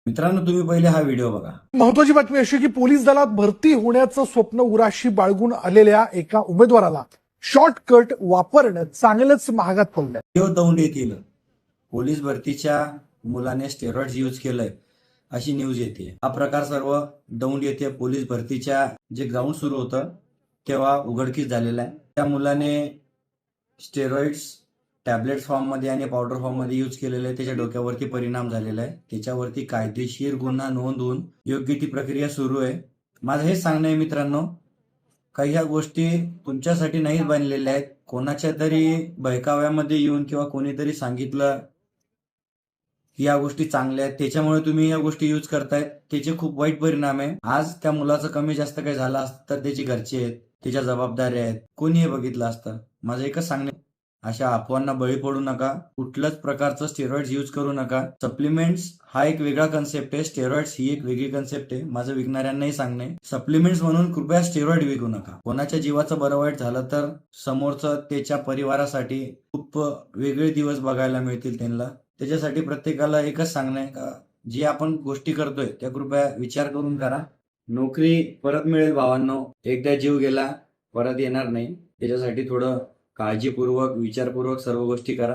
मित्रांनो, तुम्ही पहिले हा व्हिडिओ बघा। महत्वाची बातमी अशी की पोलीस दलात भरती होण्याचं स्वप्न उराशी बाळगून आलेल्या एका उमेदवाराला शॉर्टकट वापरणं चांगलंच महागात पडलंय। व्हिडिओ दौंड येथील पोलीस भरतीच्या मुलाने स्टेरॉइड्स यूज केलंय अशी न्यूज येते। हा प्रकार सर्व दौंड येथे पोलीस भरतीच्या जे ग्राउंड सुरू होतं तेव्हा उघडकीस झालेला आहे। त्या मुलाने स्टेरॉइड्स टॅबलेट फॉर्म मध्ये आणि पावडर फॉर्म मध्ये यूज केलेले आहे। त्याच्या डोक्यावरती परिणाम झालेला आहे। त्याच्यावरती कायदेशीर गुन्हा नोंद होऊन योग्य ती प्रक्रिया सुरू आहे। माझं हेच सांगणं आहे मित्रांनो, काही ह्या गोष्टी तुमच्यासाठी नाही बनलेल्या आहेत। कोणाच्या तरी बहकाव्यामध्ये येऊन किंवा कोणीतरी सांगितलं की या गोष्टी चांगल्या आहेत त्याच्यामुळे तुम्ही या गोष्टी यूज करताय, त्याचे खूप वाईट परिणाम आहे। आज त्या मुलाचं कमी जास्त काही झालं असतं तर त्याची घरचे आहेत, त्याच्या जबाबदाऱ्या आहेत, कोणी हे बघितलं असतं। माझं एकच सांगणं, अशा अफवांना बळी पडू नका। कुठल्याच प्रकारचं स्टेरॉइड्स यूज करू नका। सप्लिमेंट्स हा एक वेगळा कन्सेप्ट आहे, स्टेरॉइड्स ही एक वेगळी कन्सेप्ट आहे। माझं विकणाऱ्यांनाही सांगणे, सप्लिमेंट्स म्हणून कृपया स्टेरॉइड विकू नका। कोणाच्या जीवाचं बरं वाईट झालं तर समोरचं त्याच्या परिवारासाठी खूप वेगळे दिवस बघायला मिळतील त्यांना। त्याच्यासाठी प्रत्येकाला एकच सांगणं आहे का जी आपण गोष्टी करतोय त्या कृपया विचार करून करा। नोकरी परत मिळेल भावांनो, एकदा जीव गेला परत येणार नाही। त्याच्यासाठी थोडं काळजीपूर्वक विचारपूर्वक सर्व गोष्टी करा।